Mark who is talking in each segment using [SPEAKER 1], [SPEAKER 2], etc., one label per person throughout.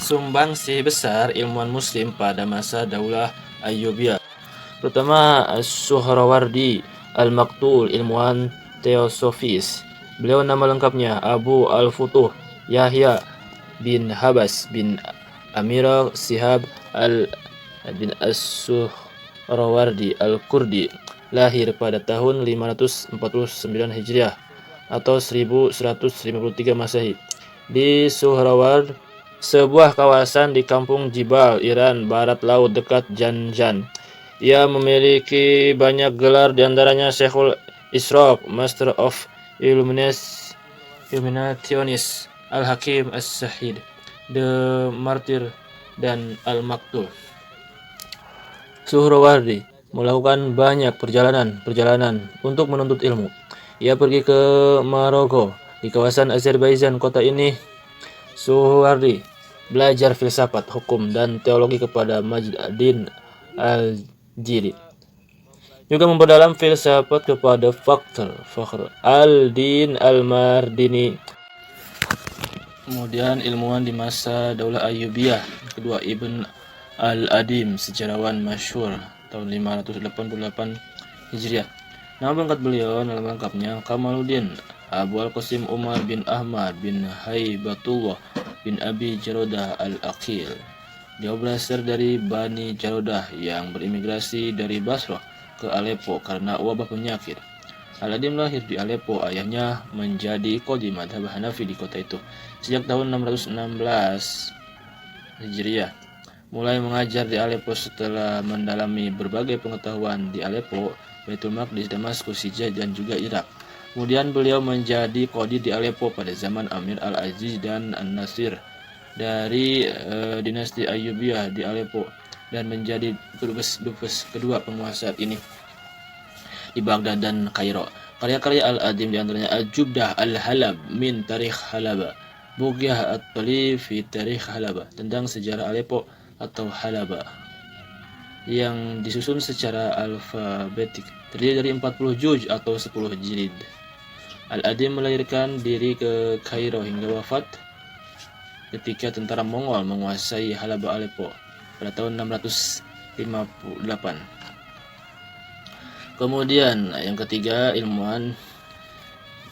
[SPEAKER 1] Sumbangsih besar ilmuwan muslim pada masa Daulah Ayyubiyah, terutama Suhrawardi Al-Maktul, ilmuwan teosofis. Beliau nama lengkapnya Abu Al-Futuh Yahya bin Habas bin Amira Sihab bin As-Suhrawardi Al-Kurdi, lahir pada tahun 549 Hijriah atau 1153 Masehi di Suhraward, sebuah kawasan di kampung Jibal, Iran, barat laut dekat Janjan. Ia memiliki banyak gelar, diantaranya Syekhul Ishraq, Master of Illuminationis, Al-Hakim As-Sahid, The Martyr, dan Al-Maktul. Suhrawardi melakukan banyak perjalanan untuk menuntut ilmu. Ia pergi ke Maroko di kawasan Azerbaijan. Kota ini Suhrawardi belajar filsafat, hukum, dan teologi kepada Majd ad-Din al-Jili. Juga memperdalam filsafat kepada Fakhr al-Din al-Mardini. Kemudian ilmuwan di masa Daulah Ayyubiyah kedua, Ibn al-Adim, sejarawan masyhur, tahun 588 Hijriah. Nama pangkat beliau, nama lengkapnya Kamaluddin Abu Al-Qasim Umar bin Ahmad bin Haibatullah bin Abi Jarodah Al-Aqil. Dia berasal dari Bani Jarodah yang berimigrasi dari Basrah ke Aleppo karena wabah penyakit. Al-Adim lahir di Aleppo. Ayahnya menjadi qadhi madhab Hanafi di kota itu sejak tahun 616 Hijriah. Mulai mengajar di Aleppo setelah mendalami berbagai pengetahuan di Aleppo, Baitul Maqdis, Damaskus, Hijaz, dan juga Irak. Kemudian beliau menjadi qadhi di Aleppo pada zaman Amir Al-Aziz dan An-Nasir dari dinasti Ayyubiyah di Aleppo, dan menjadi dubes kedua penguasa ini di Baghdad dan Kairo. Karya-karya Al-Adim diantaranya Al-Jubdah Al-Halab min Tarikh Halaba, Bugyah At-Tali fi Tarikh Halaba, tentang sejarah Aleppo atau Halaba, yang disusun secara alfabetik, terdiri dari 40 juz atau 10 jilid. Al-Adim melahirkan diri ke Kairo hingga wafat ketika tentara Mongol menguasai Halaba Aleppo pada tahun 658. Kemudian yang ketiga, ilmuwan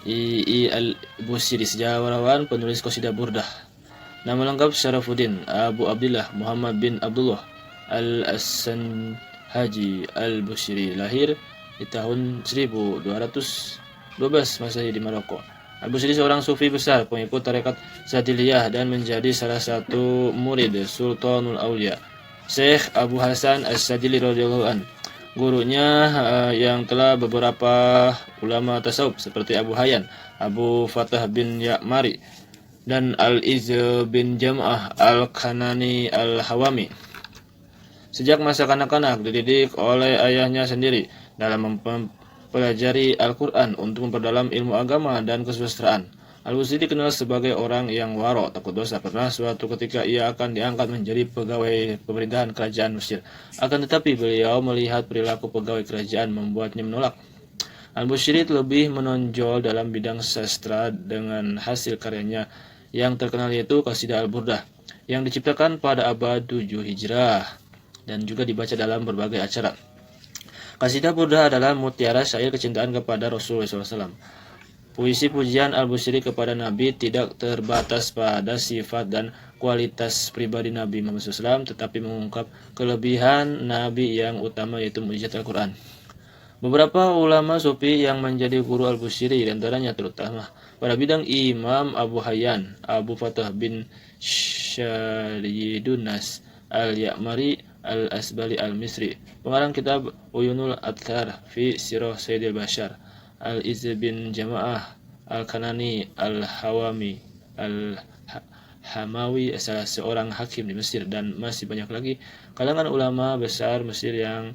[SPEAKER 1] I al-Busiri, sejarawan, penulis qasidah Burdah. Nama lengkap Syarafuddin Abu Abdullah Muhammad bin Abdullah Al-Assanhaji Al-Busiri, lahir di tahun 1212 Masehi di Maroko. Al-Busiri seorang sufi besar, pengikut tarekat Zadiliyah, dan menjadi salah satu murid Sultanul Aulia, Syekh Abu Hasan As-Sadili radhiyallahu an. Gurunya yang telah beberapa ulama tasawuf seperti Abu Hayyan, Abu Fatah bin Ya'mari, dan Al-Izz bin Jam'ah Al-Kanani Al-Hawami. Sejak masa kanak-kanak dididik oleh ayahnya sendiri dalam mempelajari Al-Quran untuk memperdalam ilmu agama dan kesusastraan. Al-Busiri dikenal sebagai orang yang waro, takut dosa. Pernah suatu ketika ia akan diangkat menjadi pegawai pemerintahan kerajaan Mesir. Akan tetapi beliau melihat perilaku pegawai kerajaan membuatnya menolak. Al-Busiri lebih menonjol dalam bidang sastra dengan hasil karyanya yang terkenal, yaitu Qasidah Al-Burdah, yang diciptakan pada abad 7 Hijrah dan juga dibaca dalam berbagai acara. Qasidah Burdah adalah mutiara syair kecintaan kepada Rasulullah SAW. Puisi pujian Al-Busiri kepada Nabi tidak terbatas pada sifat dan kualitas pribadi Nabi Muhammad SAW, tetapi mengungkap kelebihan Nabi yang utama, yaitu mukjizat Al-Quran. Beberapa ulama sufi yang menjadi guru Al-Busiri, diantaranya terutama pada bidang Imam Abu Hayyan, Abu Fatah bin Syaridunas Al-Ya'mari Al-Asbali Al-Misri, pengarang kitab Uyunul Athar fi Sirah Sayyidil Bashar, Al-Izz bin Jama'ah Al-Kanani Al-Hawami Al-Hamawi, salah seorang hakim di Mesir, dan masih banyak lagi kalangan ulama besar Mesir yang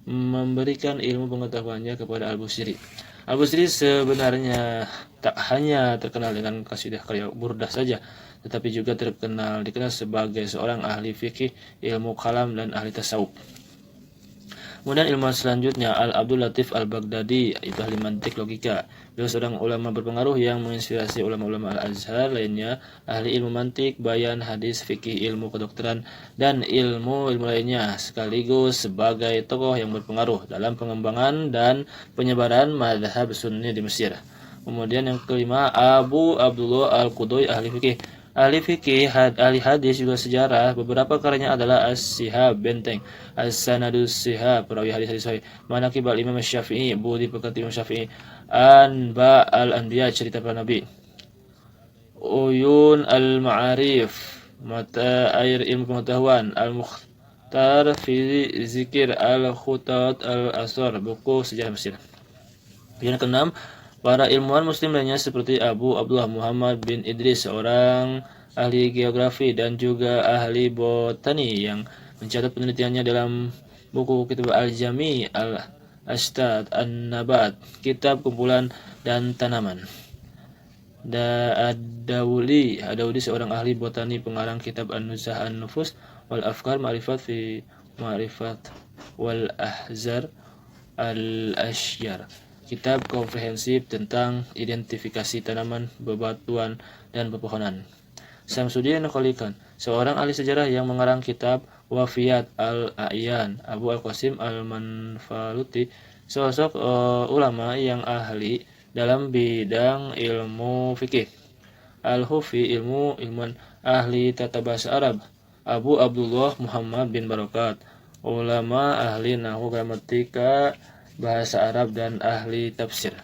[SPEAKER 1] memberikan ilmu pengetahuannya kepada Al-Busiri. Al-Busiri sebenarnya tak hanya terkenal dengan qasidah karya Burdah saja, tetapi juga dikenal sebagai seorang ahli fikih, ilmu kalam, dan ahli tasawuf. Kemudian ilmuwan selanjutnya Al-Abdul Latif Al-Baghdadi, itu ahli mantik logika. Beliau seorang ulama berpengaruh yang menginspirasi ulama-ulama Al-Azhar lainnya, ahli ilmu mantik, bayan, hadis, fikih, ilmu kedokteran, dan ilmu lainnya, sekaligus sebagai tokoh yang berpengaruh dalam pengembangan dan penyebaran madhab sunni di Mesir. Kemudian yang kelima, Abu Abdullah Al-Qudai, ahli fikih. Ahli fikih, ahli hadis juga sejarah. Beberapa karyanya adalah As-Sihab, benteng, As-Sanadus Sihab, perawi hadis sahih, Manaqib al-Imam Syafi'i, budi pekerti Imam Syafi'i, Anba al-Anbiya, cerita para nabi, Uyun al-Ma'arif, mata air ilmu pengetahuan, Al-Mukhtar fi Zikir, Al-Khutat al-Asar, buku sejarah Mesir. Yang keenam, para ilmuwan muslim lainnya seperti Abu Abdullah Muhammad bin Idris, seorang ahli geografi dan juga ahli botani yang mencatat penelitiannya dalam buku kitab Al-Jami, Al-Ashtad, An-Nabat, kitab kumpulan dan tanaman. Ad-Dawudi seorang ahli botani, pengarang kitab An-Nuzah An-Nufus wal Afkar Ma'rifat fi Ma'rifat wal Ahzar Al-Ashyar, kitab komprehensif tentang identifikasi tanaman, bebatuan, dan pepohonan. Samsuddin Khalikan, seorang ahli sejarah yang mengarang kitab Wafiyat Al-A'yan. Abu Al-Qasim Al-Manfaluti, sosok ulama yang ahli dalam bidang ilmu fikih. Al-Hufi, ilmuwan ahli tata bahasa Arab. Abu Abdullah Muhammad bin Barokat, ulama ahli nahwu, gramatika, bahasa Arab, dan ahli tafsir.